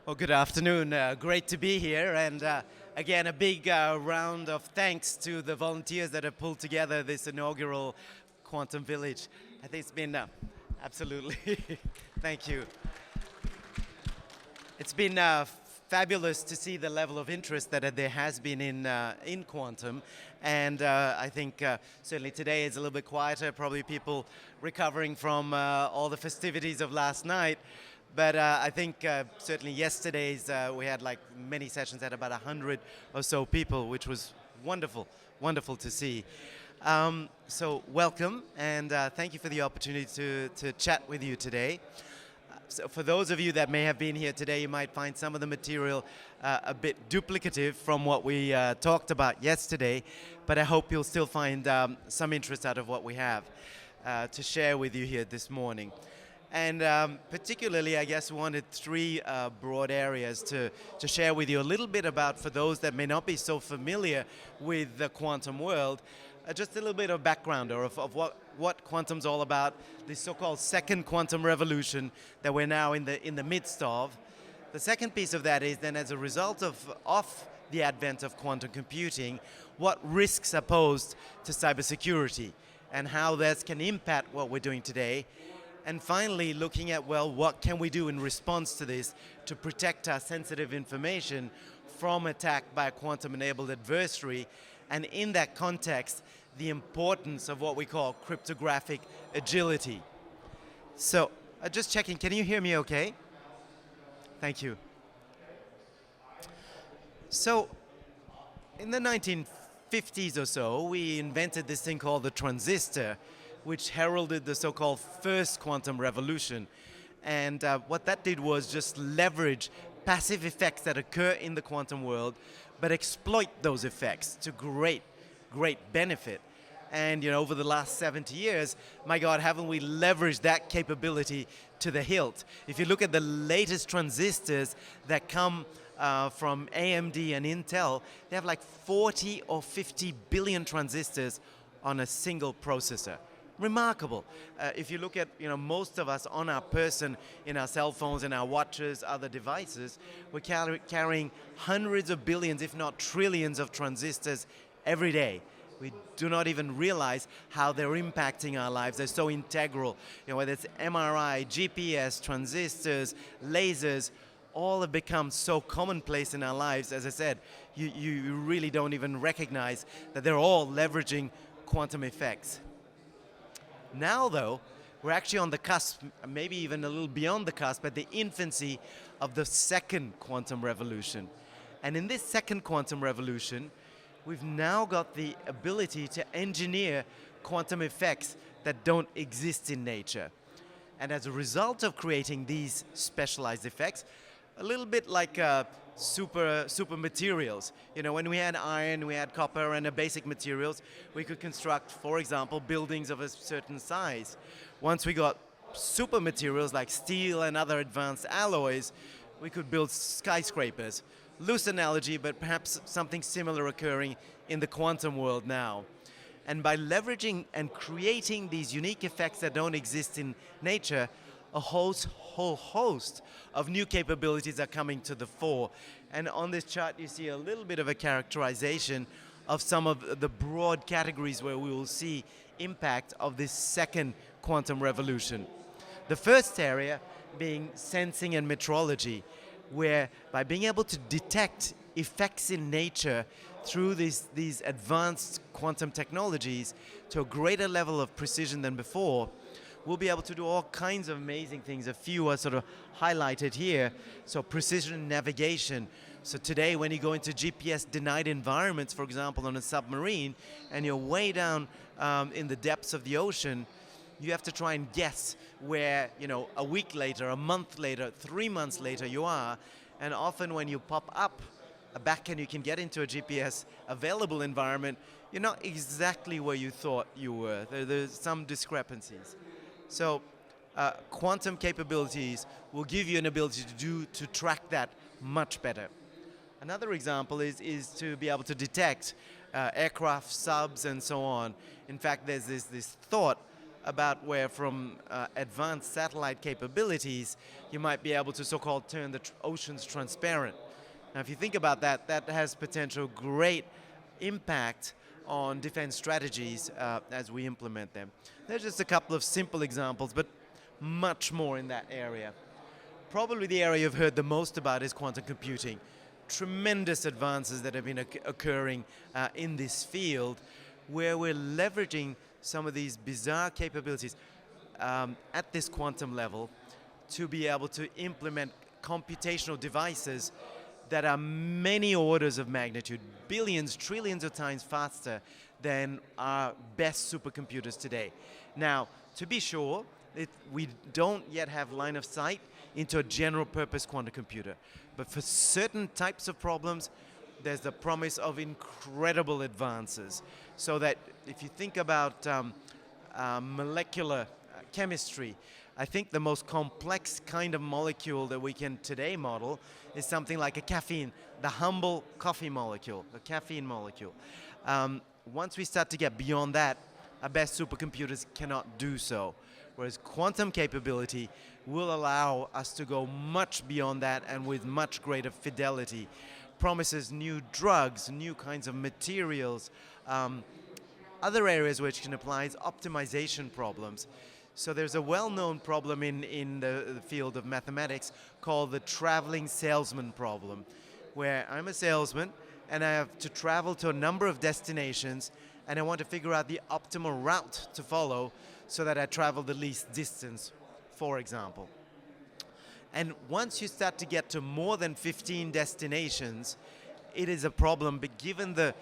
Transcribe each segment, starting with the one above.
Well, good afternoon. Great to be here. And again, a big round of thanks to the volunteers that have pulled together this inaugural Quantum Village. I think it's been absolutely, thank you. It's been fabulous to see the level of interest that there has been in quantum. And I think certainly today is a little bit quieter, probably people recovering from all the festivities of last night. But I think certainly yesterday's, we had like many sessions, had about 100 or so people, which was wonderful, wonderful to see. So welcome, and thank you for the opportunity to chat with you today. So for those of you that may have been here today, you might find some of the material a bit duplicative from what we talked about yesterday, but I hope you'll still find some interest out of what we have to share with you here this morning. And particularly, I guess, we wanted three broad areas to share with you a little bit about, for those that may not be so familiar with the quantum world, just a little bit of background or of what quantum's all about, the so-called second quantum revolution that we're now in the midst of. The second piece of that is then, as a result of the advent of quantum computing, what risks are posed to cybersecurity and how that can impact what we're doing today. And finally, looking at, well, what can we do in response to this to protect our sensitive information from attack by a quantum-enabled adversary, and in that context, the importance of what we call cryptographic agility. So, just checking, can you hear me okay? Thank you. So, in the 1950s or so, we invented this thing called the transistor, which heralded the so-called first quantum revolution. And what that did was just leverage passive effects that occur in the quantum world, but exploit those effects to great benefit. And over the last 70 years, my God, haven't we leveraged that capability to the hilt? If you look at the latest transistors that come from AMD and Intel, they have like 40 or 50 billion transistors on a single processor. Remarkable. If you look at most of us on our person, in our cell phones, in our watches, other devices, we're carrying hundreds of billions, if not trillions of transistors every day. We do not even realize how they're impacting our lives. They're so integral. Whether it's MRI, GPS, transistors, lasers, all have become so commonplace in our lives. As I said, you really don't even recognize that they're all leveraging quantum effects. Now, though, we're actually on the cusp, maybe even a little beyond the cusp, at the infancy of the second quantum revolution. And in this second quantum revolution, we've now got the ability to engineer quantum effects that don't exist in nature. And as a result of creating these specialized effects, a little bit like super materials. When we had iron, we had copper and the basic materials, we could construct, for example, buildings of a certain size. Once we got super materials like steel and other advanced alloys, we could build skyscrapers. Loose analogy, but perhaps something similar occurring in the quantum world now. And by leveraging and creating these unique effects that don't exist in nature, a whole host of new capabilities are coming to the fore. And on this chart, you see a little bit of a characterization of some of the broad categories where we will see impact of this second quantum revolution. The first area being sensing and metrology, where by being able to detect effects in nature through these advanced quantum technologies to a greater level of precision than before, we'll be able to do all kinds of amazing things. A few are sort of highlighted here. So precision navigation. So today when you go into GPS-denied environments, for example, on a submarine, and you're way down in the depths of the ocean, you have to try and guess where, a week later, a month later, 3 months later you are. And often when you pop up back and you can get into a GPS-available environment, you're not exactly where you thought you were. There's some discrepancies. So quantum capabilities will give you an ability to track that much better. Another example is to be able to detect aircraft, subs, and so on. In fact, there's this thought about where from advanced satellite capabilities, you might be able to so-called turn the oceans transparent. Now, if you think about that, that has potential great impact on defense strategies as we implement them. There's just a couple of simple examples, but much more in that area. Probably the area you've heard the most about is quantum computing. Tremendous advances that have been occurring in this field, where we're leveraging some of these bizarre capabilities at this quantum level to be able to implement computational devices that are many orders of magnitude, billions, trillions of times faster than our best supercomputers today. Now, to be sure, we don't yet have line of sight into a general purpose quantum computer. But for certain types of problems, there's the promise of incredible advances. So that if you think about molecular chemistry, I think the most complex kind of molecule that we can today model is something like a caffeine, the humble coffee molecule, the caffeine molecule. Once we start to get beyond that, our best supercomputers cannot do so. Whereas quantum capability will allow us to go much beyond that and with much greater fidelity. Promises new drugs, new kinds of materials. Other areas which can apply is optimization problems. So there's a well-known problem in the field of mathematics called the traveling salesman problem, where I'm a salesman and I have to travel to a number of destinations and I want to figure out the optimal route to follow so that I travel the least distance, for example. And once you start to get to more than 15 destinations, it is a problem, but given the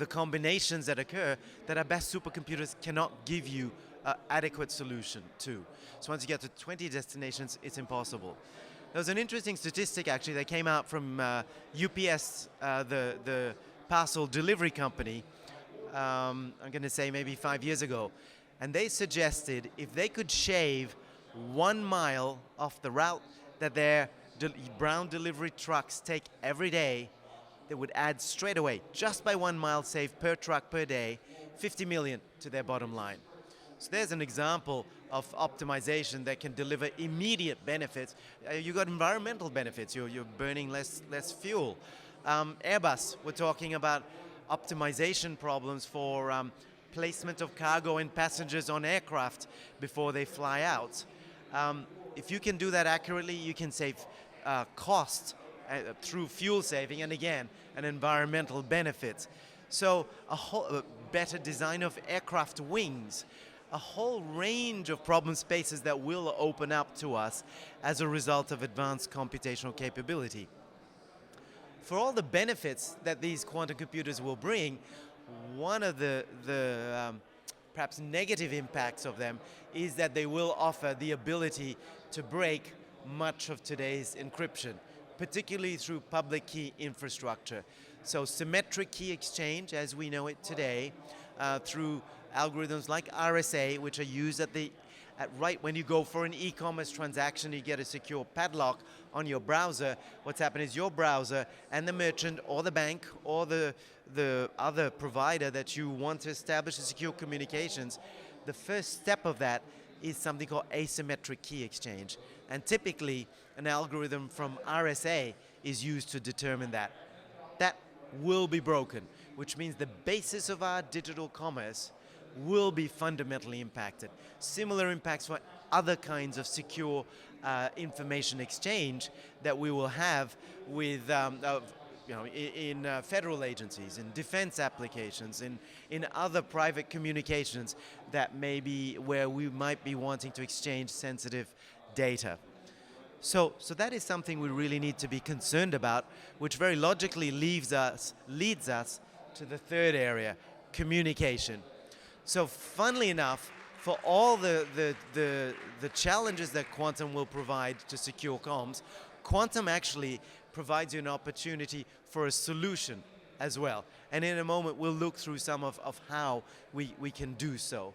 combinations that occur, that our best supercomputers cannot give you an adequate solution to. So once you get to 20 destinations, it's impossible. There's an interesting statistic actually that came out from UPS, the parcel delivery company, I'm going to say maybe 5 years ago. And they suggested if they could shave 1 mile off the route that their brown delivery trucks take every day, they would add straight away, just by 1 mile saved per truck per day, 50 million to their bottom line. So there's an example of optimization that can deliver immediate benefits. You've got environmental benefits. You're burning less fuel. Airbus, we're talking about optimization problems for placement of cargo and passengers on aircraft before they fly out. If you can do that accurately, you can save cost through fuel saving and again, an environmental benefit. So a better design of aircraft wings, a whole range of problem spaces that will open up to us as a result of advanced computational capability. For all the benefits that these quantum computers will bring, one of the perhaps negative impacts of them is that they will offer the ability to break much of today's encryption, particularly through public key infrastructure. So symmetric key exchange, as we know it today, through algorithms like RSA, which are used right when you go for an e-commerce transaction, you get a secure padlock on your browser. What's happened is your browser and the merchant or the bank or the other provider that you want to establish a secure communications, the first step of that is something called asymmetric key exchange. And typically, an algorithm from RSA is used to determine that. That will be broken, which means the basis of our digital commerce will be fundamentally impacted. Similar impacts for other kinds of secure information exchange that we will have with, in federal agencies, in defense applications, in other private communications that may be where we might be wanting to exchange sensitive data. So that is something we really need to be concerned about, which very logically leads us to the third area, communication. So funnily enough, for all the challenges that quantum will provide to secure comms, quantum actually provides you an opportunity for a solution as well. And in a moment, we'll look through some of how we can do so.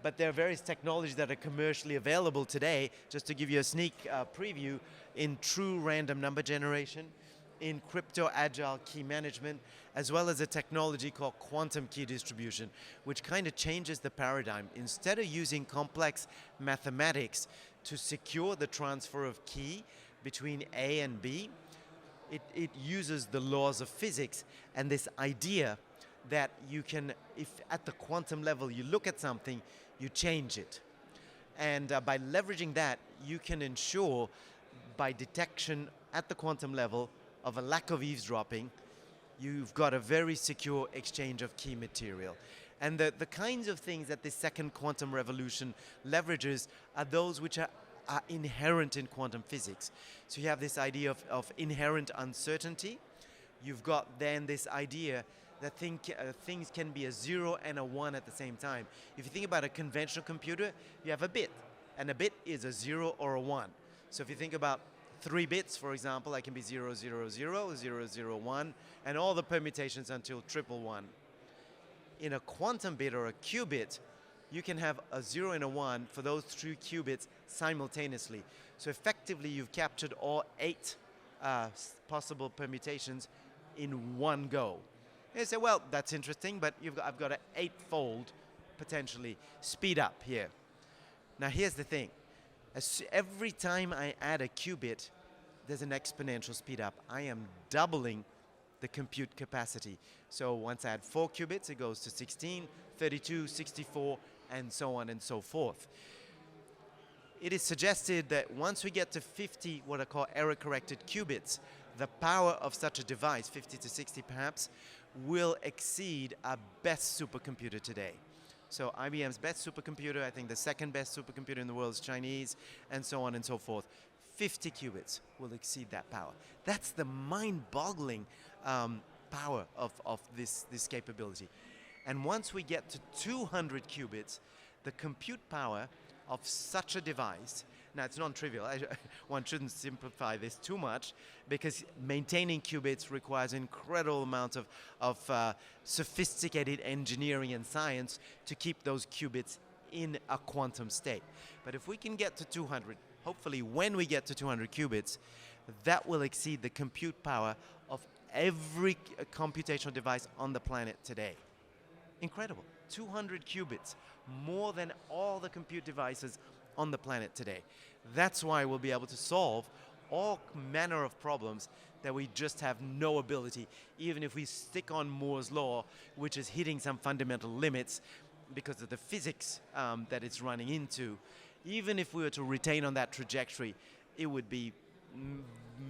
But there are various technologies that are commercially available today, just to give you a sneak preview, in true random number generation, in crypto-agile key management, as well as a technology called quantum key distribution, which kind of changes the paradigm. Instead of using complex mathematics to secure the transfer of key between A and B, it uses the laws of physics and this idea that you can, if at the quantum level you look at something, you change it. And by leveraging that, you can ensure by detection at the quantum level of a lack of eavesdropping, you've got a very secure exchange of key material. And the kinds of things that this second quantum revolution leverages are those which are inherent in quantum physics. So you have this idea of inherent uncertainty. You've got then this idea that things can be a 0 and a 1 at the same time. If you think about a conventional computer, you have a bit, and a bit is a 0 or a 1. So if you think about 3 bits, for example, that can be 0, 0, 0, 0, 0, 1, and all the permutations until 111. In a quantum bit or a qubit, you can have a 0 and a 1 for those 3 qubits simultaneously. So effectively, you've captured all 8 possible permutations in one go. And you say, well, that's interesting, but I've got an 8-fold, potentially, speed up here. Now, here's the thing. Every time I add a qubit, there's an exponential speed up. I am doubling the compute capacity. So once I add 4 qubits, it goes to 16, 32, 64, and so on and so forth. It is suggested that once we get to 50, what I call error-corrected qubits, the power of such a device, 50 to 60 perhaps, will exceed our best supercomputer today. So IBM's best supercomputer, I think the second best supercomputer in the world is Chinese, and so on and so forth. 50 qubits will exceed that power. That's the mind-boggling power of this capability. And once we get to 200 qubits, the compute power of such a device, now it's non-trivial, one shouldn't simplify this too much, because maintaining qubits requires incredible amounts of sophisticated engineering and science to keep those qubits in a quantum state. But if we can get to 200, hopefully when we get to 200 qubits, that will exceed the compute power of every computational device on the planet today. Incredible. 200 qubits, more than all the compute devices on the planet today. That's why we'll be able to solve all manner of problems that we just have no ability, even if we stick on Moore's law, which is hitting some fundamental limits because of the physics that it's running into. Even if we were to retain on that trajectory, it would be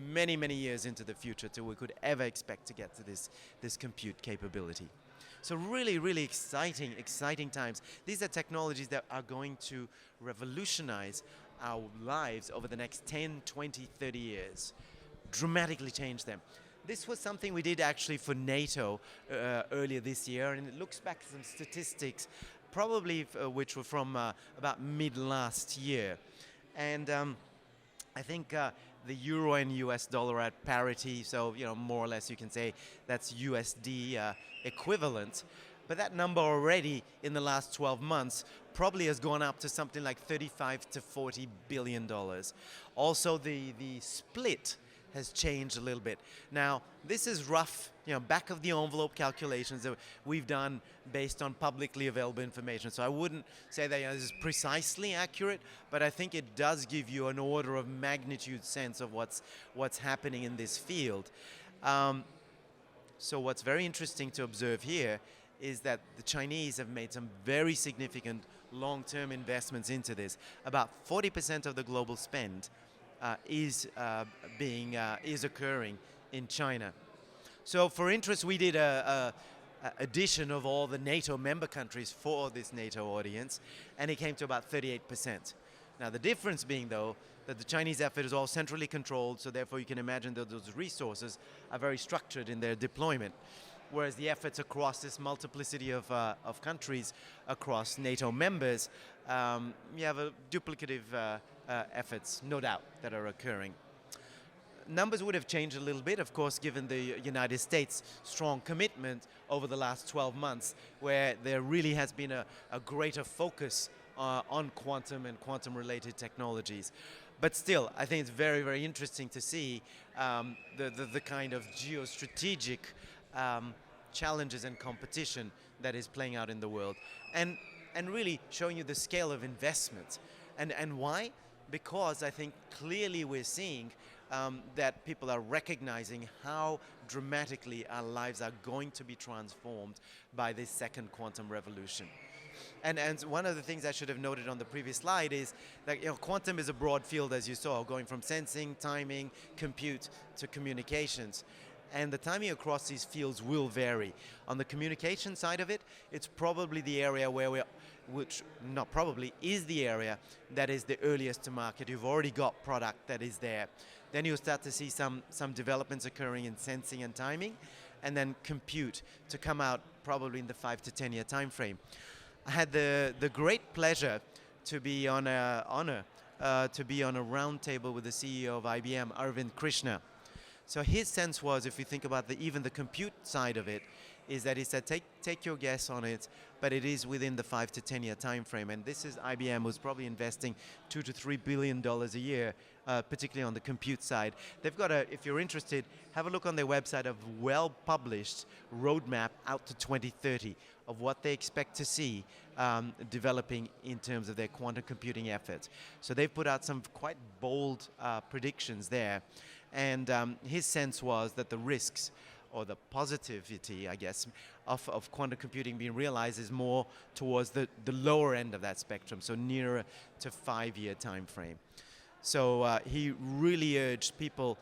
many, many years into the future till we could ever expect to get to this compute capability. So really, really exciting times. These are technologies that are going to revolutionize our lives over the next 10, 20, 30 years. Dramatically change them. This was something we did actually for NATO earlier this year, and it looks back at some statistics, probably which were from about mid last year. And I think the euro and US dollar are at parity, so more or less you can say that's USD equivalent. But that number already in the last 12 months probably has gone up to something like $35 to $40 billion. Also, the split has changed a little bit. Now, this is rough, back of the envelope calculations that we've done based on publicly available information. So I wouldn't say that this is precisely accurate, but I think it does give you an order of magnitude sense of what's happening in this field. So what's very interesting to observe here is that the Chinese have made some very significant long-term investments into this. About 40% of the global spend is occurring in China. So for interest, we did a addition of all the NATO member countries for this NATO audience, and it came to about 38%. Now the difference being, though, that the Chinese effort is all centrally controlled, so therefore you can imagine that those resources are very structured in their deployment, whereas the efforts across this multiplicity of countries across NATO members, you have a duplicative efforts, no doubt, that are occurring. Numbers would have changed a little bit, of course, given the United States' strong commitment over the last 12 months, where there really has been a greater focus on quantum and quantum-related technologies. But still, I think it's very, very interesting to see the kind of geostrategic challenges and competition that is playing out in the world. And really showing you the scale of investment. And why? Because I think clearly we're seeing that people are recognizing how dramatically our lives are going to be transformed by this second quantum revolution. And one of the things I should have noted on the previous slide is that quantum is a broad field, as you saw, going from sensing, timing, compute to communications. And the timing across these fields will vary. On the communication side of it, it's probably the area where which not probably, is the area that is the earliest to market. You've already got product that is there. Then you'll start to see some developments occurring in sensing and timing, and then compute to come out probably in the 5 to 10 year time frame. I had the great pleasure to be on a round table with the CEO of IBM, Arvind Krishna. So his sense was, if you think about even the compute side of it, is that he said, take your guess on it, but it is within the 5 to 10 year time frame. And this is IBM, who's probably investing $2 to $3 billion a year, particularly on the compute side. They've got if you're interested, have a look on their website of well-published roadmap out to 2030 of what they expect to see developing in terms of their quantum computing efforts. So they've put out some quite bold predictions there. And his sense was that the risks, or the positivity, I guess, of quantum computing being realized is more towards the lower end of that spectrum, so nearer to 5 year time frame. So he really urged people,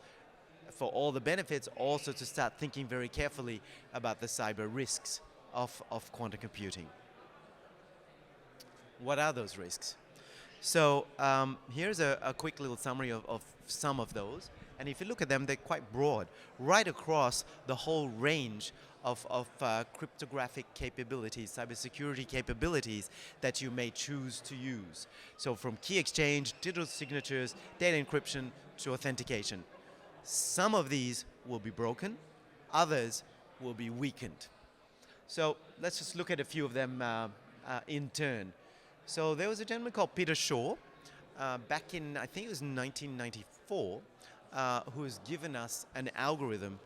for all the benefits, also to start thinking very carefully about the cyber risks of quantum computing. What are those risks? So here's a quick little summary of some of those. And if you look at them, they're quite broad, right across the whole range of cryptographic capabilities, cybersecurity capabilities that you may choose to use. So from key exchange, digital signatures, data encryption, to authentication. Some of these will be broken, others will be weakened. So let's just look at a few of them in turn. So there was a gentleman called Peter Shaw, back in, I think it was 1994, who has given us an algorithm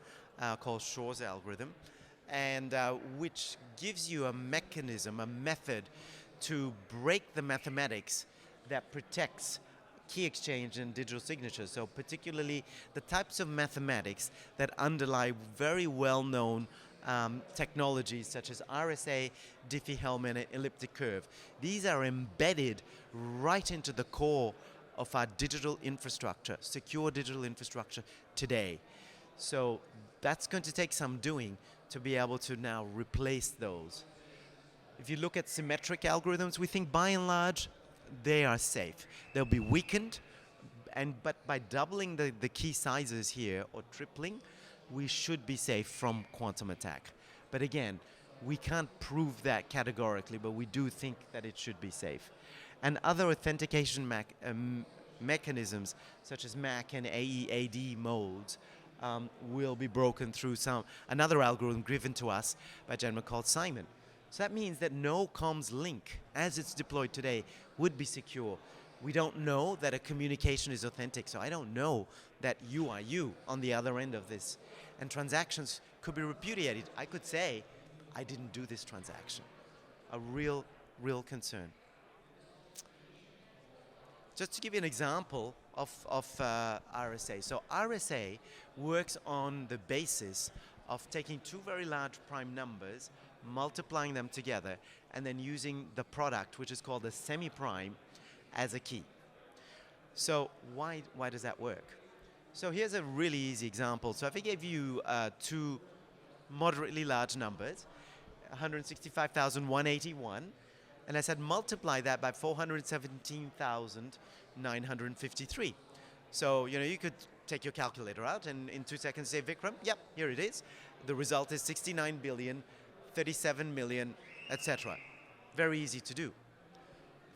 called Shaw's algorithm, and which gives you a mechanism, a method to break the mathematics that protects key exchange and digital signatures. So particularly the types of mathematics that underlie very well-known technologies such as RSA, Diffie-Hellman, and elliptic curve. These are embedded right into the core of our digital infrastructure, secure digital infrastructure today. So that's going to take some doing to be able to now replace those. If you look at symmetric algorithms, we think by and large they are safe. They'll be weakened, but by doubling the key sizes here, or tripling, we should be safe from quantum attack. But again, we can't prove that categorically, but we do think that it should be safe. And other authentication mechanisms, such as MAC and AEAD modes, will be broken through another algorithm given to us by a gentleman called Simon. So that means that no comms link, as it's deployed today, would be secure. We don't know that a communication is authentic, so I don't know that you are you on the other end of this. And transactions could be repudiated. I could say, I didn't do this transaction. A real concern. Just to give you an example of RSA. So RSA works on the basis of taking two very large prime numbers, multiplying them together, and then using the product, which is called a semi-prime, as a key. So why does that work? So here's a really easy example. So if I gave you two moderately large numbers, 165,181, and I said multiply that by 417,953. So you could take your calculator out and in 2 seconds say, Vikram, yep, here it is. The result is 69 billion, 37 million, etc. Very easy to do.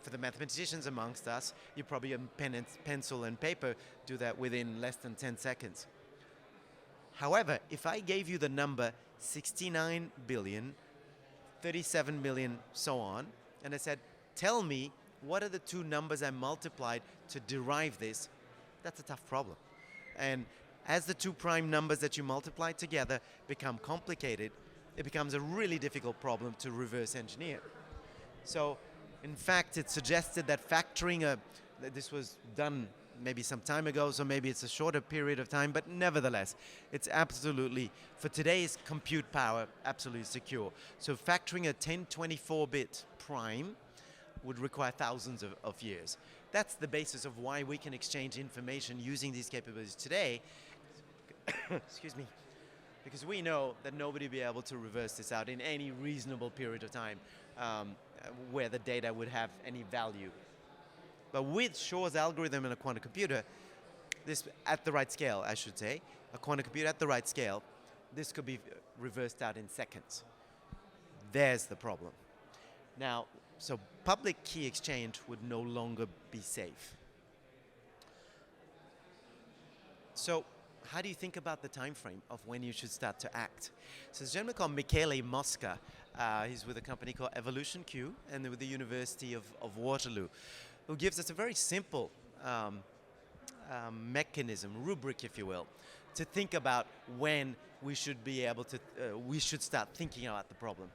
For the mathematicians amongst us, you probably have pencil and paper do that within less than 10 seconds. However, if I gave you the number 69 billion, 37 million, so on, and I said, tell me what are the two numbers I multiplied to derive this, That's a tough problem. And as the two prime numbers that you multiply together become complicated, it becomes a really difficult problem to reverse engineer. So, in fact, it's suggested that this was done maybe some time ago, so maybe it's a shorter period of time, but nevertheless, it's absolutely, for today's compute power, absolutely secure. So factoring a 1024-bit prime would require thousands of years. That's the basis of why we can exchange information using these capabilities today. Excuse me. Because we know that nobody will be able to reverse this out in any reasonable period of time where the data would have any value. But with Shor's algorithm in a quantum computer, this at the right scale, I should say, a quantum computer at the right scale, this could be reversed out in seconds. There's the problem. Now, so public key exchange would no longer be safe. So how do you think about the time frame of when you should start to act? So there's a gentleman called Michele Mosca. He's with a company called Evolution Q and with the University of Waterloo, who gives us a very simple mechanism, rubric, if you will, to think about when we should be able to, we should start thinking about the problem.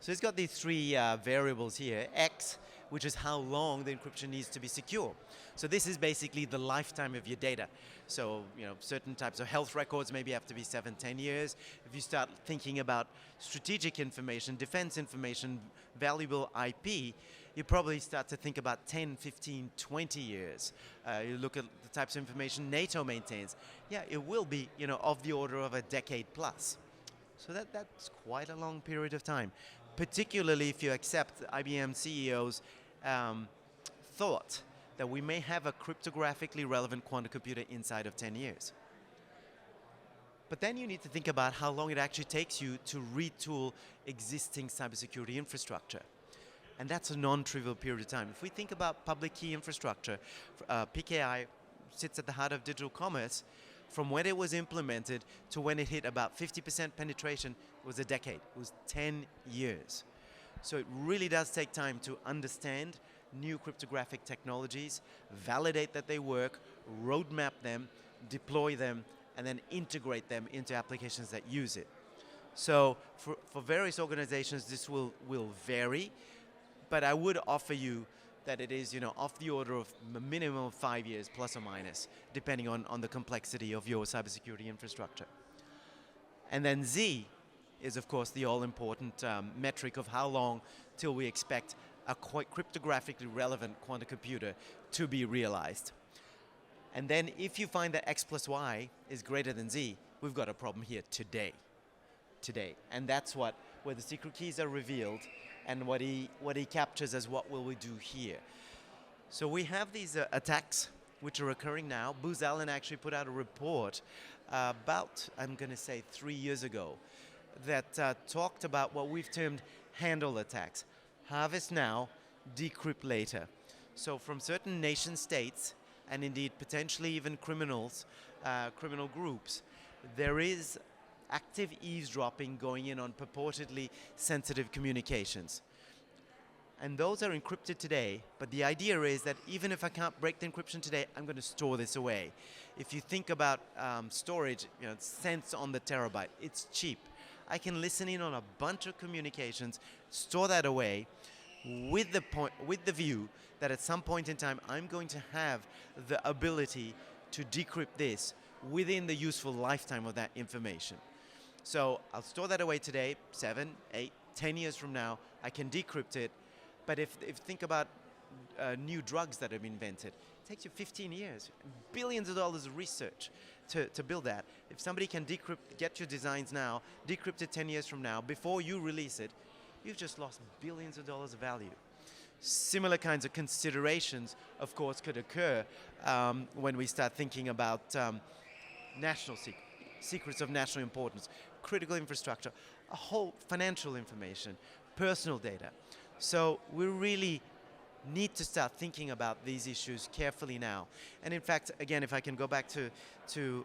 So he's got these three variables here. X, which is how long the encryption needs to be secure. So this is basically the lifetime of your data. So, you know, certain types of health records maybe have to be 7, 10 years. If you start thinking about strategic information, defense information, valuable IP, you probably start to think about 10, 15, 20 years. You look at the types of information NATO maintains. Yeah, it will be, you know, of the order of a decade plus. So that's quite a long period of time, particularly if you accept IBM CEO's thought that we may have a cryptographically relevant quantum computer inside of 10 years. But then you need to think about how long it actually takes you to retool existing cybersecurity infrastructure. And that's a non-trivial period of time. If we think about public key infrastructure, PKI sits at the heart of digital commerce. From when it was implemented to when it hit about 50% penetration was a decade. It was 10 years. So it really does take time to understand new cryptographic technologies, validate that they work, roadmap them, deploy them, and then integrate them into applications that use it. So for various organizations, this will vary, but I would offer you that it is, you know, of the order of a minimum of 5 years, plus or minus, depending on the complexity of your cybersecurity infrastructure. And then Z is, of course, the all-important metric of how long till we expect a quite cryptographically relevant quantum computer to be realized. And then if you find that X plus Y is greater than Z, we've got a problem here today. And that's where the secret keys are revealed and what he captures as what will we do here. So we have these attacks which are occurring now. Booz Allen actually put out a report about, I'm going to say 3 years ago, that talked about what we've termed handle attacks. Harvest now, decrypt later. So from certain nation states, and indeed potentially even criminal groups, there is active eavesdropping going in on purportedly sensitive communications. And those are encrypted today, but the idea is that even if I can't break the encryption today, I'm going to store this away. If you think about storage, you know, cents on the terabyte, it's cheap. I can listen in on a bunch of communications, store that away, with the view that at some point in time, I'm going to have the ability to decrypt this within the useful lifetime of that information. So I'll store that away today, 7, 8, 10 years from now, I can decrypt it. But if think about new drugs that have been invented, it takes you 15 years, billions of dollars of research to build that. If somebody can get your designs now, decrypt it 10 years from now, before you release it, you've just lost billions of dollars of value. Similar kinds of considerations, of course, could occur when we start thinking about national secrets of national importance, critical infrastructure, a whole financial information, personal data. So we really need to start thinking about these issues carefully now. And in fact, again, if I can go back to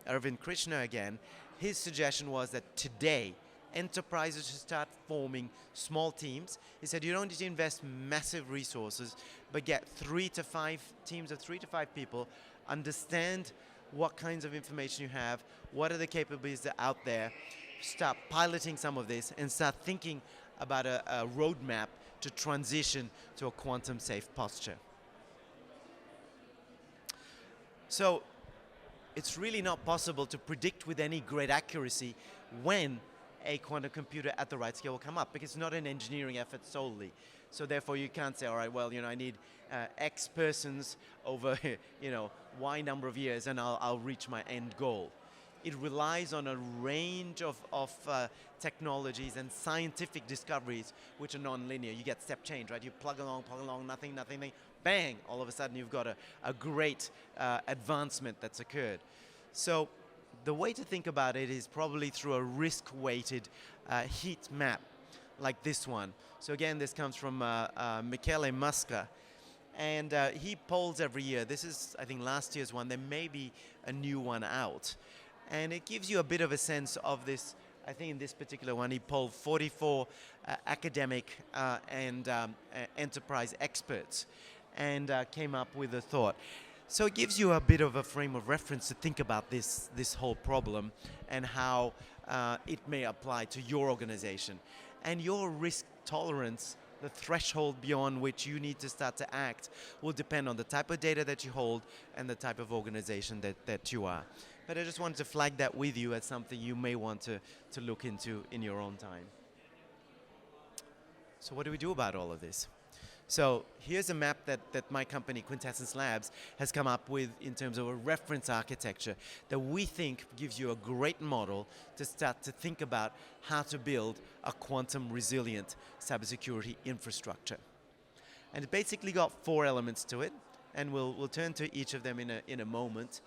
Arvind Krishna again, his suggestion was that today, enterprises should start forming small teams. He said you don't need to invest massive resources, but get 3 to 5 teams of 3 to 5 people understand what kinds of information you have, what are the capabilities that are out there, start piloting some of this, and start thinking about a roadmap to transition to a quantum safe posture. So it's really not possible to predict with any great accuracy when a quantum computer at the right scale will come up, because it's not an engineering effort solely. So therefore you can't say, all right, well, I need X persons over Y number of years and I'll reach my end goal. It relies on a range of technologies and scientific discoveries which are non-linear. You get step change, right? You plug along, nothing, bang, all of a sudden you've got a great advancement that's occurred. So the way to think about it is probably through a risk-weighted heat map like this one. So again, this comes from Michele Musca, and he polls every year. This is, I think, last year's one. There may be a new one out. And it gives you a bit of a sense of this. I think in this particular one, he polled 44 academic and enterprise experts and came up with a thought. So it gives you a bit of a frame of reference to think about this whole problem and how it may apply to your organization. And your risk tolerance, the threshold beyond which you need to start to act, will depend on the type of data that you hold and the type of organization that you are. But I just wanted to flag that with you as something you may want to look into in your own time. So what do we do about all of this? So here's a map that my company, Quintessence Labs, has come up with in terms of a reference architecture that we think gives you a great model to start to think about how to build a quantum resilient cybersecurity infrastructure. And it basically got 4 elements to it, and we'll turn to each of them in a moment.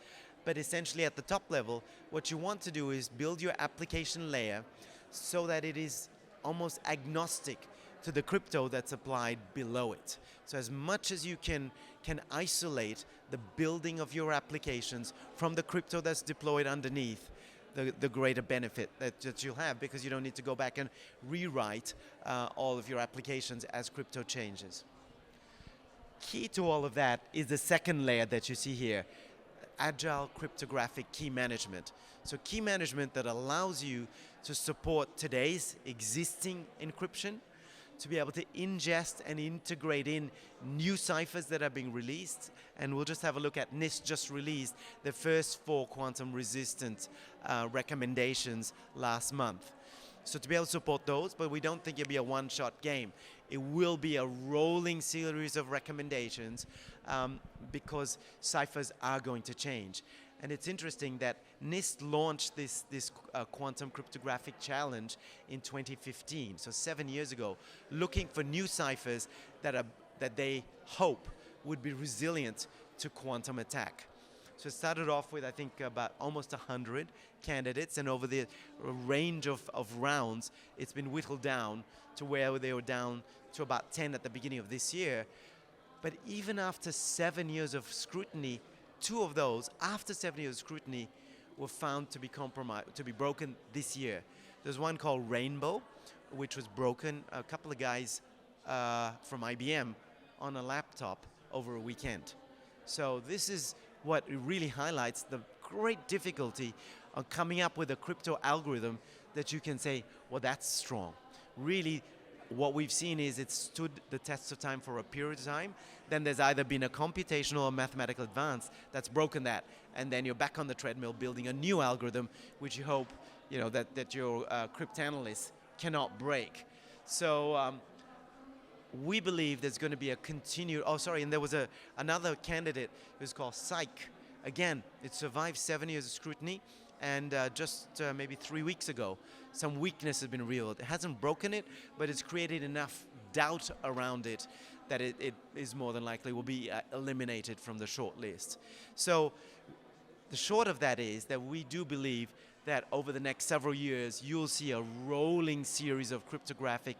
But essentially at the top level, what you want to do is build your application layer so that it is almost agnostic to the crypto that's applied below it. So as much as you can isolate the building of your applications from the crypto that's deployed underneath, the greater benefit that you'll have, because you don't need to go back and rewrite all of your applications as crypto changes. Key to all of that is the second layer that you see here, agile cryptographic key management. So key management that allows you to support today's existing encryption, to be able to ingest and integrate in new ciphers that are being released. And we'll just have a look at NIST just released the first 4 quantum resistant recommendations last month. So to be able to support those, but we don't think it'll be a one-shot game. It will be a rolling series of recommendations because ciphers are going to change. And it's interesting that NIST launched this quantum cryptographic challenge in 2015, so 7 years ago, looking for new ciphers that they hope would be resilient to quantum attack. So it started off with, I think, about almost 100 candidates, and over the range of rounds, it's been whittled down to where they were down to about 10 at the beginning of this year. But even after 7 years of scrutiny, 2 of those, after 7 years of scrutiny, were found to be broken this year. There's one called Rainbow, which was broken, a couple of guys from IBM on a laptop over a weekend. So this is what really highlights the great difficulty of coming up with a crypto algorithm that you can say, well, that's strong. Really, what we've seen is it stood the test of time for a period of time. Then there's either been a computational or mathematical advance that's broken that, and then you're back on the treadmill building a new algorithm, which you hope that your cryptanalysts cannot break. So we believe there's going to be a continued. And there was another candidate who's called Psych. Again, it survived 7 years of scrutiny, and just maybe 3 weeks ago, some weakness has been revealed. It hasn't broken it, but it's created enough doubt around it that it is more than likely will be eliminated from the short list. So the short of that is that we do believe that over the next several years, you'll see a rolling series of cryptographic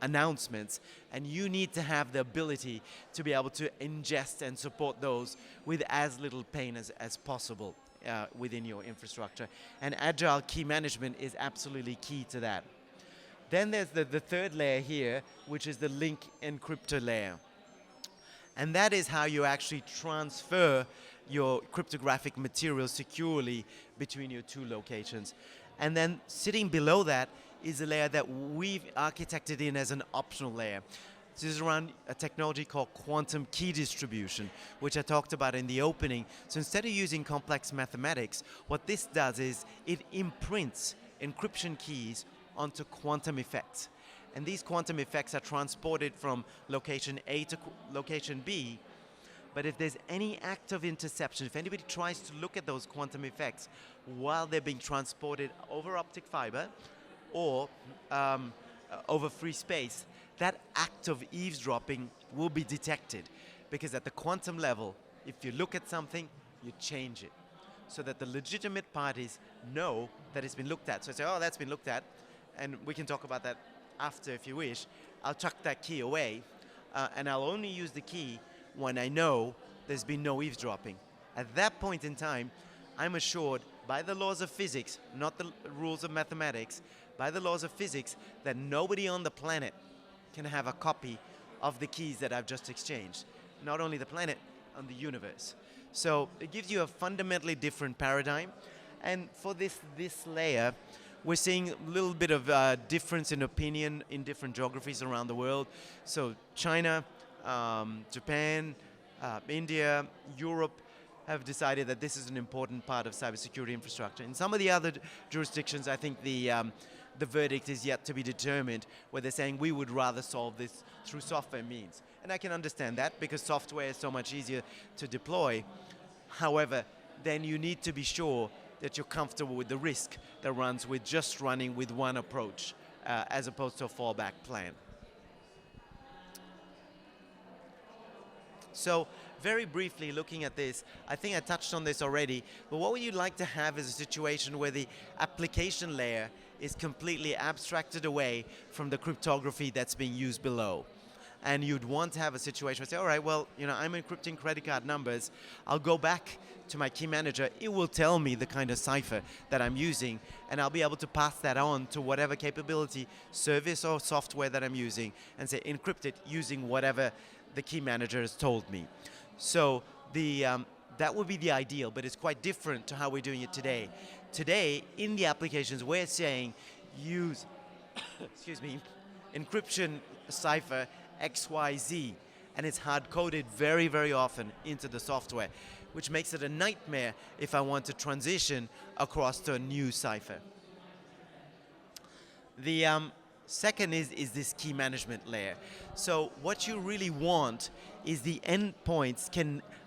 announcements, and you need to have the ability to be able to ingest and support those with as little pain as possible within your infrastructure. And agile key management is absolutely key to that. Then there's the third layer here, which is the link encryptor layer. And that is how you actually transfer your cryptographic material securely between your two locations. And then sitting below that is a layer that we've architected in as an optional layer. This is around a technology called quantum key distribution, which I talked about in the opening. So instead of using complex mathematics, what this does is it imprints encryption keys onto quantum effects. And these quantum effects are transported from location A to location B. But if there's any act of interception, if anybody tries to look at those quantum effects while they're being transported over optic fiber or over free space, that act of eavesdropping will be detected, because at the quantum level, if you look at something, you change it, so that the legitimate parties know that it's been looked at. So I say, oh, that's been looked at, and we can talk about that after if you wish. I'll chuck that key away, and I'll only use the key when I know there's been no eavesdropping. At that point in time, I'm assured by the laws of physics, not the rules of mathematics, by the laws of physics, that nobody on the planet can have a copy of the keys that I've just exchanged. Not only the planet, on the universe. So it gives you a fundamentally different paradigm. And for this layer, we're seeing a little bit of difference in opinion in different geographies around the world. So China, Japan, India, Europe have decided that this is an important part of cybersecurity infrastructure. In some of the other jurisdictions, I think the verdict is yet to be determined, where they're saying we would rather solve this through software means. And I can understand that, because software is so much easier to deploy. However, then you need to be sure that you're comfortable with the risk that runs with just running with one approach, as opposed to a fallback plan. So very briefly looking at this, I think I touched on this already, but what would you like to have is a situation where the application layer is completely abstracted away from the cryptography that's being used below. And you'd want to have a situation where you say, all right, well, I'm encrypting credit card numbers. I'll go back to my key manager. It will tell me the kind of cipher that I'm using, and I'll be able to pass that on to whatever capability, service or software that I'm using, and say encrypt it using whatever the key manager has told me. So that would be the ideal, but it's quite different to how we're doing it today. Today, in the applications, we're saying use, excuse me, encryption cipher XYZ, and it's hard-coded very, very often into the software, which makes it a nightmare if I want to transition across to a new cipher. The second is this key management layer. So what you really want is the endpoints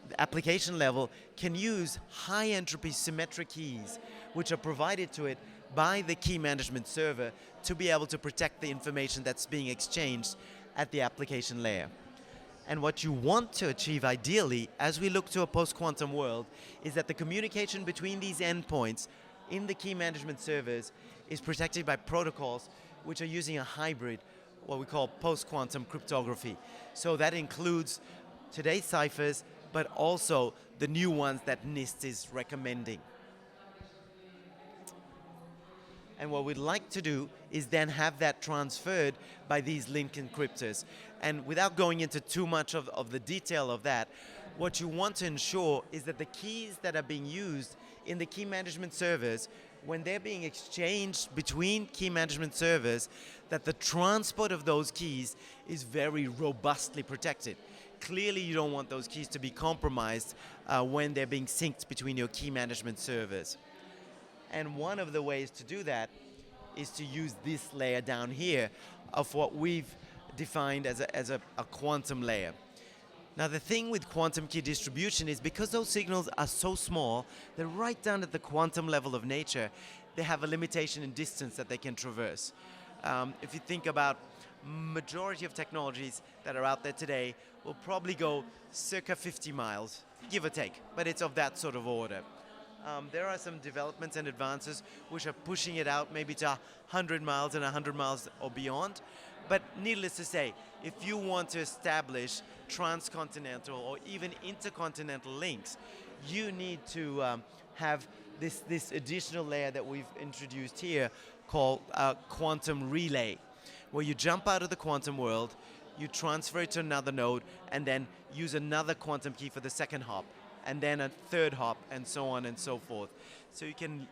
the application level can use high entropy symmetric keys, which are provided to it by the key management server to be able to protect the information that's being exchanged at the application layer. And what you want to achieve ideally, as we look to a post-quantum world, is that the communication between these endpoints in the key management servers is protected by protocols which are using a hybrid, what we call post-quantum cryptography. So that includes today's ciphers, but also the new ones that NIST is recommending. And what we'd like to do is then have that transferred by these link encryptors. And without going into too much of the detail of that, what you want to ensure is that the keys that are being used in the key management servers, when they're being exchanged between key management servers, that the transport of those keys is very robustly protected. Clearly, you don't want those keys to be compromised when they're being synced between your key management servers. And one of the ways to do that is to use this layer down here of what we've defined as a quantum layer. Now the thing with quantum key distribution is because those signals are so small, they're right down at the quantum level of nature, they have a limitation in distance that they can traverse. If you think about majority of technologies that are out there today will probably go circa 50 miles, give or take, but it's of that sort of order. There are some developments and advances which are pushing it out maybe to 100 miles and 100 miles or beyond. But needless to say, if you want to establish transcontinental or even intercontinental links, you need to have this additional layer that we've introduced here called quantum relay, where you jump out of the quantum world, you transfer it to another node, and then use another quantum key for the second hop, and then a third hop, and so on and so forth. So you can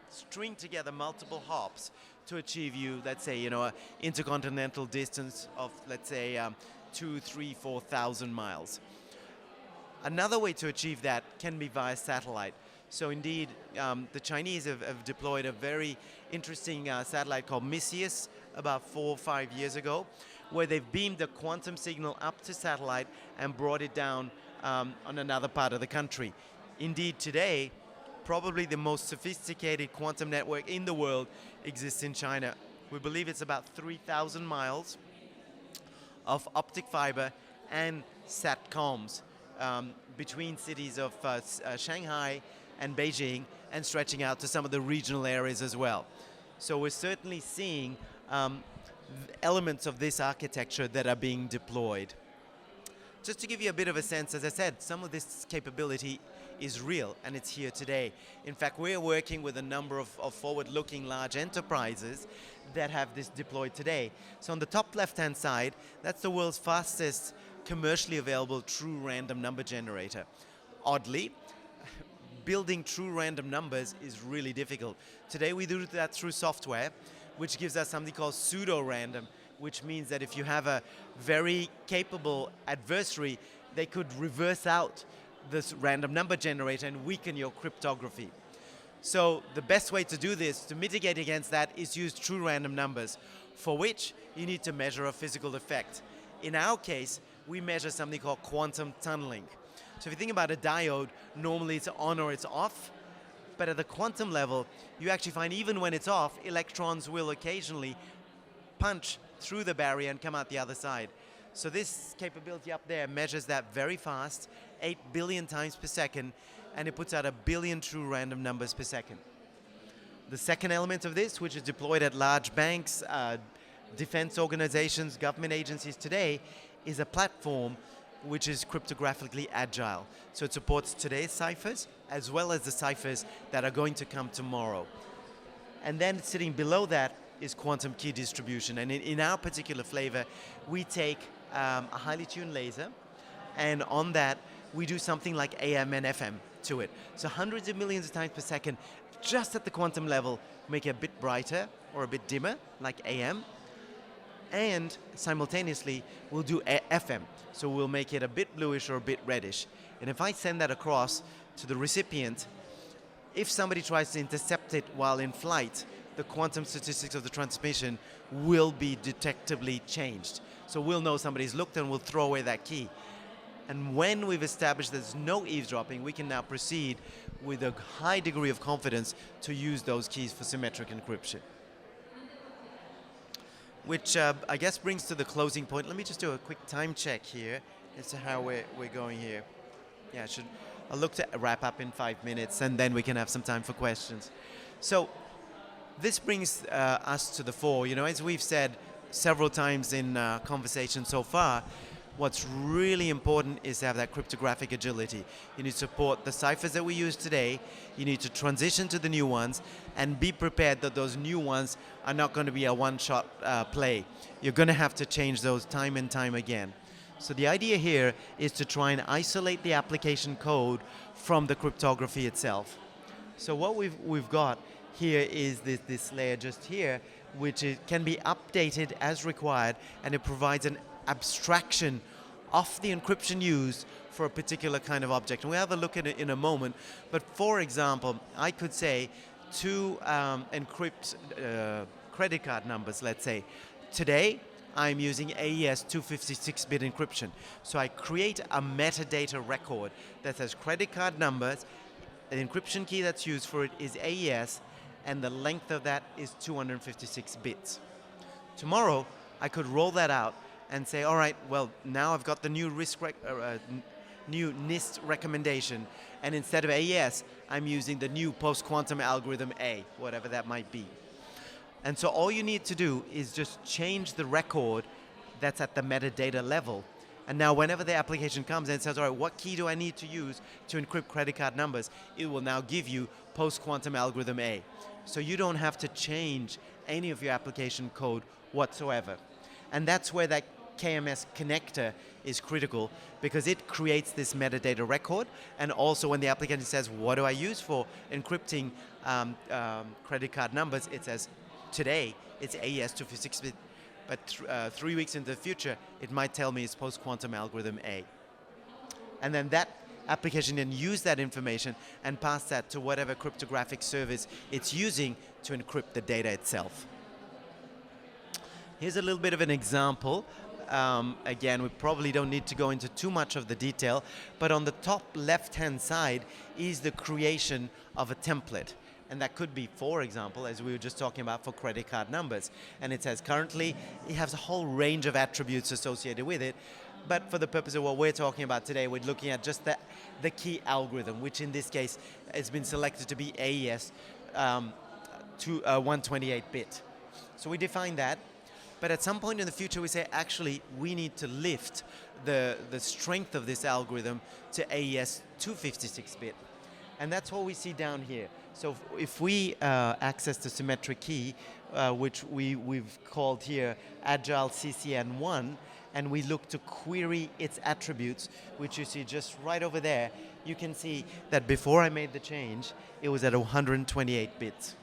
string together multiple hops to achieve you, let's say, an intercontinental distance of, let's say, 2, 3, 4,000 miles. Another way to achieve that can be via satellite. So indeed, the Chinese have deployed a very interesting satellite called Messius about 4 or 5 years ago, where they've beamed a quantum signal up to satellite and brought it down on another part of the country. Indeed, today, probably the most sophisticated quantum network in the world exists in China. We believe it's about 3,000 miles of optic fiber and SATCOMs between cities of Shanghai and Beijing, and stretching out to some of the regional areas as well. So we're certainly seeing elements of this architecture that are being deployed. Just to give you a bit of a sense, as I said, some of this capability is real, and it's here today. In fact, we're working with a number of forward-looking large enterprises that have this deployed today. So on the top left-hand side, that's the world's fastest commercially available true random number generator. Oddly, building true random numbers is really difficult. Today we do that through software, which gives us something called pseudo-random, which means that if you have a very capable adversary, they could reverse out this random number generator and weaken your cryptography. So the best way to do this, to mitigate against that, is use true random numbers, for which you need to measure a physical effect. In our case, we measure something called quantum tunneling. So if you think about a diode, normally it's on or it's off, but at the quantum level, you actually find even when it's off, electrons will occasionally punch through the barrier and come out the other side. So this capability up there measures that very fast, 8 billion times per second, and it puts out 1 billion true random numbers per second. The second element of this, which is deployed at large banks, defense organizations, government agencies today, is a platform which is cryptographically agile. So it supports today's ciphers as well as the ciphers that are going to come tomorrow. And then sitting below that is quantum key distribution. And in our particular flavor, we take a highly tuned laser, and on that we do something like AM and FM to it. So hundreds of millions of times per second, just at the quantum level, make it a bit brighter or a bit dimmer, like AM. And simultaneously, we'll do FM. So we'll make it a bit bluish or a bit reddish. And if I send that across to the recipient, if somebody tries to intercept it while in flight, the quantum statistics of the transmission will be detectably changed. So we'll know somebody's looked and we'll throw away that key. And when we've established there's no eavesdropping, we can now proceed with a high degree of confidence to use those keys for symmetric encryption. Which I guess brings to the closing point. Let me just do a quick time check here as to how we're going here. Yeah, I'll look to wrap up in 5 minutes, and then we can have some time for questions. So this brings us to the fore. As we've said several times in conversation so far, what's really important is to have that cryptographic agility. You need to support the ciphers that we use today. You need to transition to the new ones and be prepared that those new ones are not going to be a one-shot play. You're going to have to change those time and time again. So the idea here is to try and isolate the application code from the cryptography itself. So what we've got here is this layer just here, which can be updated as required, and it provides an abstraction of the encryption used for a particular kind of object. And we'll have a look at it in a moment. But for example, I could say to encrypt credit card numbers, let's say. Today, I'm using AES 256-bit encryption. So I create a metadata record that says credit card numbers, the encryption key that's used for it is AES, and the length of that is 256 bits. Tomorrow, I could roll that out and say, all right, well, now I've got the new new NIST recommendation, and instead of AES, I'm using the new post-quantum algorithm A, whatever that might be. And so all you need to do is just change the record that's at the metadata level. And now whenever the application comes and says, all right, what key do I need to use to encrypt credit card numbers? It will now give you post-quantum algorithm A. So you don't have to change any of your application code whatsoever. And that's where that KMS connector is critical because it creates this metadata record, and also when the application says, what do I use for encrypting credit card numbers, it says, today it's AES 256-bit, but 3 weeks into the future, it might tell me it's post-quantum algorithm A. And then that application then use that information and pass that to whatever cryptographic service it's using to encrypt the data itself. Here's a little bit of an example. Again, we probably don't need to go into too much of the detail, but on the top left-hand side is the creation of a template. And that could be, for example, as we were just talking about, for credit card numbers. And it says currently it has a whole range of attributes associated with it, but for the purpose of what we're talking about today, we're looking at just the key algorithm, which in this case has been selected to be AES 128-bit. So we define that. But at some point in the future, we say, actually, we need to lift the strength of this algorithm to AES 256-bit. And that's what we see down here. So if we access the symmetric key, which we've called here Agile CCN1, and we look to query its attributes, which you see just right over there, you can see that before I made the change, it was at 128 bits.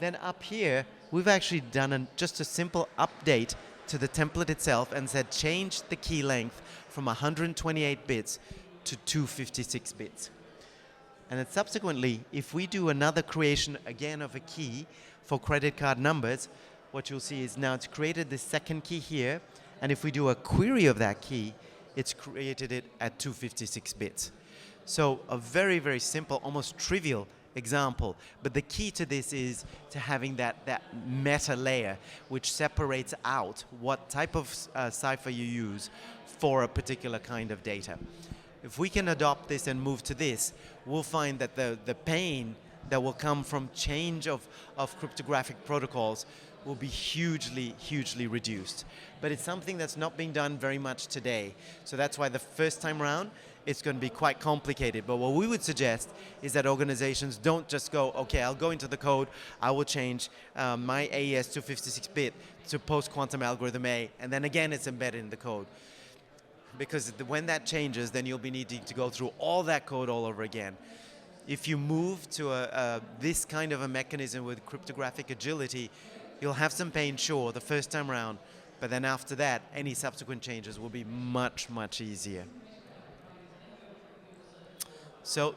Then up here, we've actually done just a simple update to the template itself and said change the key length from 128 bits to 256 bits. And then subsequently, if we do another creation again of a key for credit card numbers, what you'll see is now it's created this second key here, and if we do a query of that key, it's created it at 256 bits. So a very, very simple, almost trivial example, but the key to this is to having that meta layer which separates out what type of cipher you use for a particular kind of data. If we can adopt this and move to this, we'll find that the pain that will come from change of cryptographic protocols will be hugely, hugely reduced. But it's something that's not being done very much today. So that's why the first time around, it's going to be quite complicated. But what we would suggest is that organizations don't just go, okay, I'll go into the code, I will change my AES 256-bit to post-quantum algorithm A, and then again it's embedded in the code. Because when that changes, then you'll be needing to go through all that code all over again. If you move to this kind of a mechanism with cryptographic agility, you'll have some pain, sure, the first time around, but then after that, any subsequent changes will be much, much easier. So,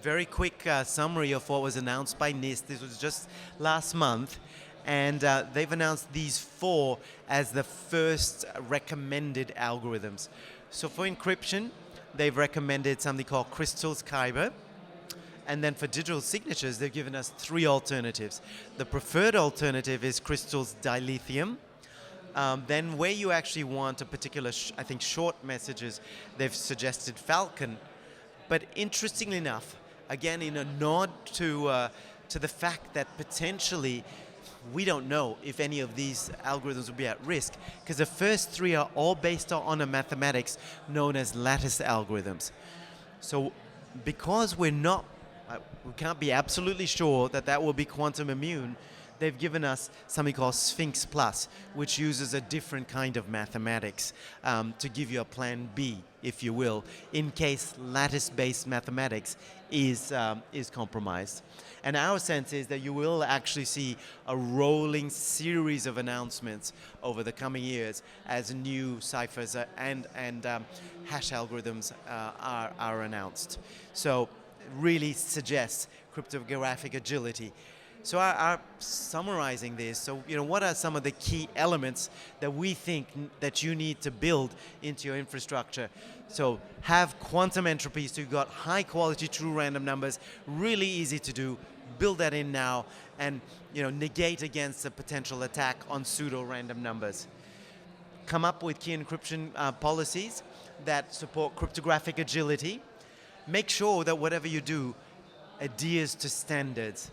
very quick summary of what was announced by NIST. This was just last month, and they've announced these 4 as the first recommended algorithms. So for encryption, they've recommended something called Crystal's Kyber. And then for digital signatures, they've given us 3 alternatives. The preferred alternative is Crystal's dilithium. Then where you actually want a particular, I think, short messages, they've suggested Falcon. But interestingly enough, again, in a nod to the fact that potentially we don't know if any of these algorithms will be at risk, because the first 3 are all based on a mathematics known as lattice algorithms. So because we can't be absolutely sure that that will be quantum immune, they've given us something called Sphinx Plus, which uses a different kind of mathematics to give you a plan B, if you will, in case lattice-based mathematics is compromised. And our sense is that you will actually see a rolling series of announcements over the coming years as new ciphers and hash algorithms are announced. So really suggests cryptographic agility. So summarizing this, so what are some of the key elements that we think that you need to build into your infrastructure? So have quantum entropy, so you've got high quality true random numbers, really easy to do. Build that in now, and negate against a potential attack on pseudo random numbers. Come up with key encryption policies that support cryptographic agility. Make sure that whatever you do adheres to standards.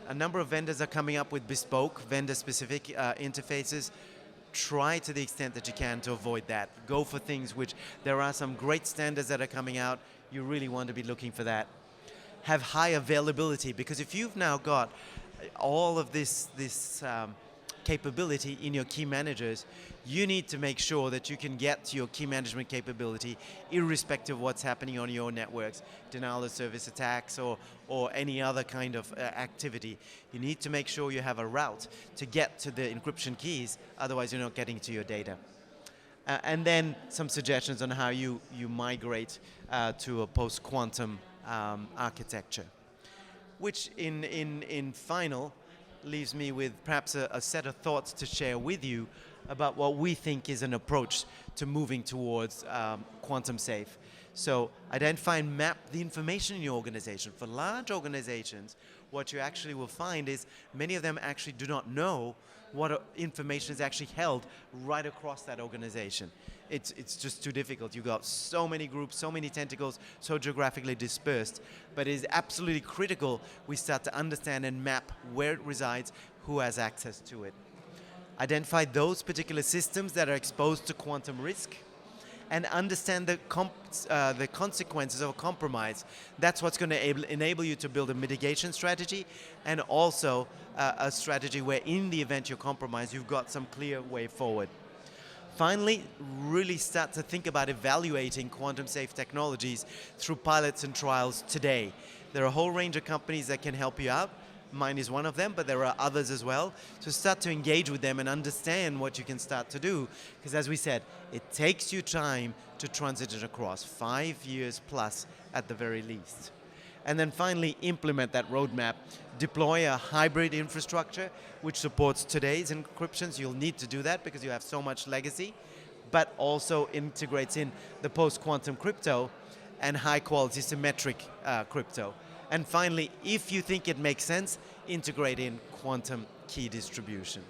A number of vendors are coming up with bespoke, vendor-specific interfaces. Try to the extent that you can to avoid that. Go for things which there are some great standards that are coming out. You really want to be looking for that. Have high availability, because if you've now got all of this capability in your key managers, you need to make sure that you can get to your key management capability irrespective of what's happening on your networks, denial of service attacks or any other kind of activity. You need to make sure you have a route to get to the encryption keys, otherwise you're not getting to your data. And then some suggestions on how you migrate to a post-quantum architecture. Which in final leaves me with perhaps a set of thoughts to share with you about what we think is an approach to moving towards quantum safe. So identify and map the information in your organization. For large organizations, what you actually will find is many of them actually do not know what information is actually held right across that organization. It's just too difficult. You've got so many groups, so many tentacles, so geographically dispersed. But it is absolutely critical we start to understand and map where it resides, who has access to it. Identify those particular systems that are exposed to quantum risk, and understand the consequences of a compromise. That's what's going to enable you to build a mitigation strategy, and also a strategy where in the event you're compromised, you've got some clear way forward. Finally, really start to think about evaluating quantum safe technologies through pilots and trials today. There are a whole range of companies that can help you out. Mine is one of them, but there are others as well. So start to engage with them and understand what you can start to do. Because as we said, it takes you time to transition across, 5 years plus at the very least. And then finally, implement that roadmap. Deploy a hybrid infrastructure which supports today's encryptions. You'll need to do that because you have so much legacy, but also integrates in the post-quantum crypto and high-quality symmetric crypto. And finally, if you think it makes sense, integrate in quantum key distribution.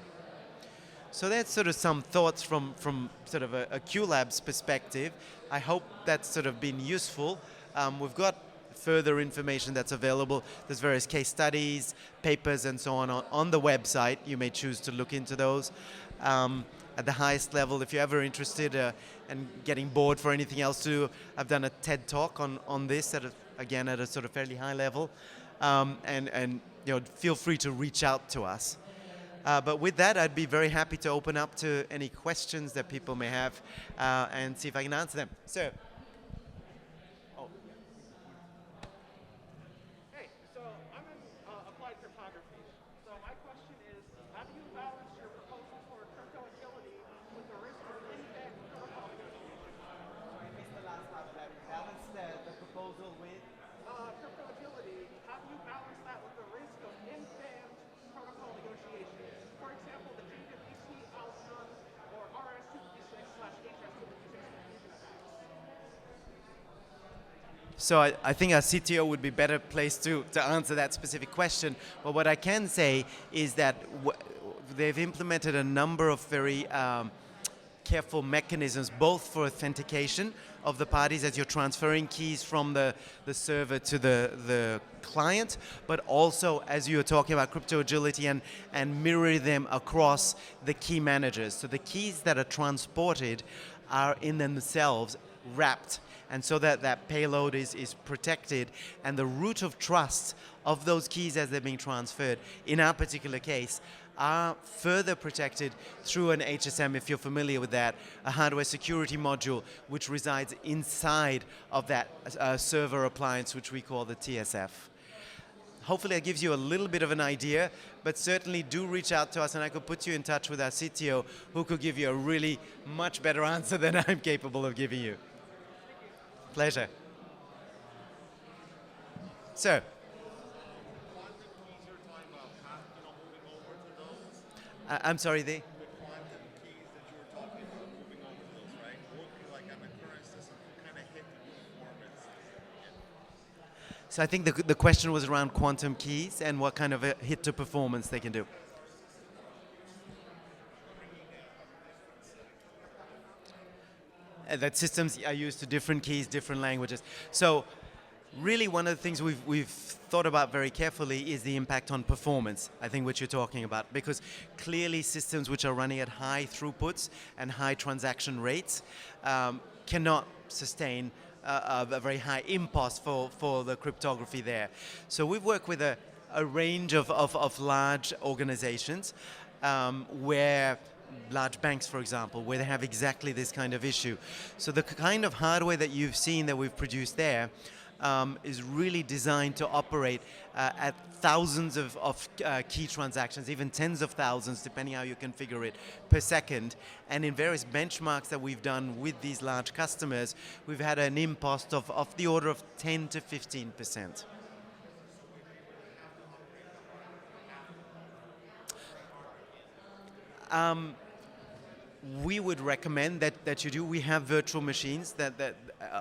So that's sort of some thoughts from sort of a QLab's perspective. I hope that's sort of been useful. We've got further information that's available. There's various case studies, papers, and so on the website. You may choose to look into those. At the highest level, if you're ever interested and getting bored for anything else to do, I've done a TED talk on this again at a sort of fairly high level, and you know, feel free to reach out to us. But with that, I'd be very happy to open up to any questions that people may have and see if I can answer them. So. Hey, so I'm in applied cryptography. So my question is, how do you balance your proposal for crypto agility with the risk of in-bank protocol negotiations? I missed the last part of that. Balance the proposal with? Crypto agility, how do you balance that with the risk of in-band protocol negotiations? For example, the JWT outcome or RS256/HS256 confusion attacks. So I think our CTO would be better placed to answer that specific question. But what I can say is that they've implemented a number of very careful mechanisms, both for authentication of the parties as you're transferring keys from the server to the client, but also as you're talking about crypto agility and mirror them across the key managers. So the keys that are transported are in themselves wrapped, and so that payload is protected, and the root of trust of those keys as they're being transferred, in our particular case, are further protected through an HSM, if you're familiar with that, a hardware security module which resides inside of that server appliance, which we call the TSF. Hopefully that gives you a little bit of an idea, but certainly do reach out to us and I could put you in touch with our CTO who could give you a really much better answer than I'm capable of giving you. Pleasure. So. I'm sorry, the quantum keys that you were talking about, moving over to those, right? What, like on the current system, what kind of hit to performance? So I think the question was around quantum keys and what kind of a hit to performance they can do. That systems are used to different keys, different languages. So really one of the things we've thought about very carefully is the impact on performance, I think what you're talking about, because clearly systems which are running at high throughputs and high transaction rates cannot sustain a very high impulse for the cryptography there. So we've worked with a range of large organizations where large banks, for example, where they have exactly this kind of issue. So the kind of hardware that you've seen that we've produced there is really designed to operate at thousands of key transactions, even tens of thousands, depending how you configure it, per second. And in various benchmarks that we've done with these large customers, we've had an impost of the order of 10 to 15%. We would recommend that you do. We have virtual machines,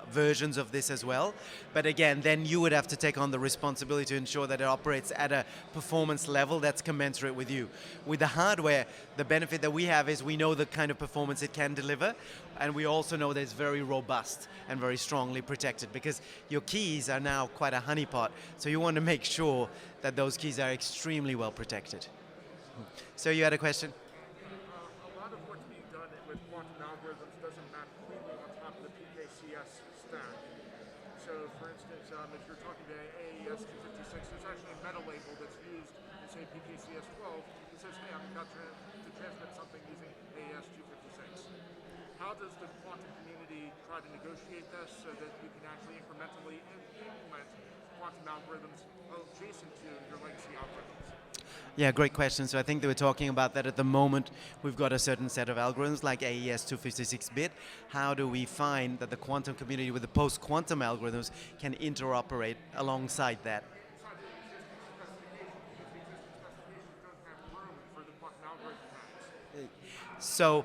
versions of this as well. But again, then you would have to take on the responsibility to ensure that it operates at a performance level that's commensurate with you. With the hardware, the benefit that we have is we know the kind of performance it can deliver, and we also know that it's very robust and very strongly protected, because your keys are now quite a honeypot, so you want to make sure that those keys are extremely well protected. So you had a question? A lot of what's being done with quantum algorithms doesn't map cleanly on top of the PKCS stack. So, for instance, if you're talking to AES 256, there's actually a meta label that's used to say PKCS 12 that says, hey, I'm about to transmit something using AES 256. How does the quantum community try to negotiate this so that you can actually incrementally implement quantum algorithms adjacent to your legacy algorithms? Yeah, great question. So I think they were talking about that at the moment. We've got a certain set of algorithms like AES 256-bit. How do we find that the quantum community with the post-quantum algorithms can interoperate alongside that? So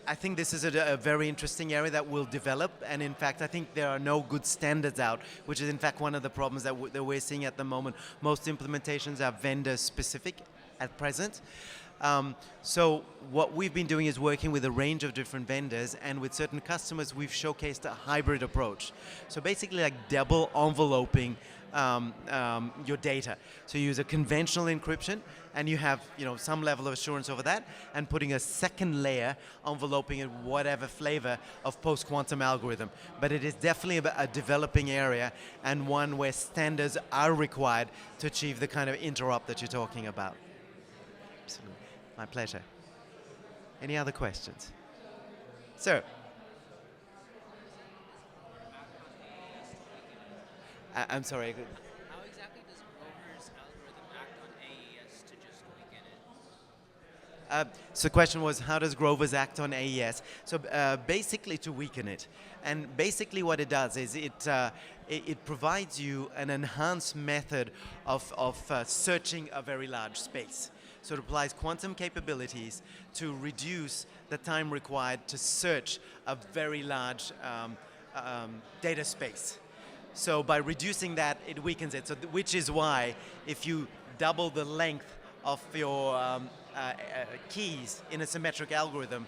I think this is a very interesting area that will develop, and in fact I think there are no good standards out, which is in fact one of the problems that we're seeing at the moment. Most implementations are vendor specific at present. So what we've been doing is working with a range of different vendors, and with certain customers we've showcased a hybrid approach. So basically like double enveloping your data. So you use a conventional encryption, and you have some level of assurance over that, and putting a second layer enveloping it whatever flavor of post-quantum algorithm. But it is definitely a developing area, and one where standards are required to achieve the kind of interop that you're talking about. Absolutely. My pleasure. Any other questions? Sir? I'm sorry. How exactly does Grover's algorithm act on AES to just weaken it? So the question was, how does Grover's act on AES? So basically to weaken it. And basically what it does is it provides you an enhanced method of searching a very large space. So it applies quantum capabilities to reduce the time required to search a very large data space. So by reducing that, it weakens it. So which is why if you double the length of your keys in a symmetric algorithm,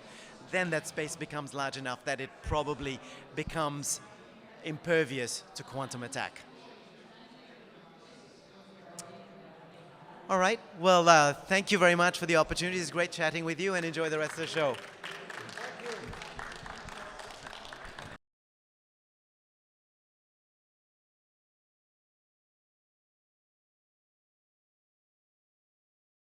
then that space becomes large enough that it probably becomes impervious to quantum attack. All right. Well, thank you very much for the opportunity. It's great chatting with you, and enjoy the rest of the show.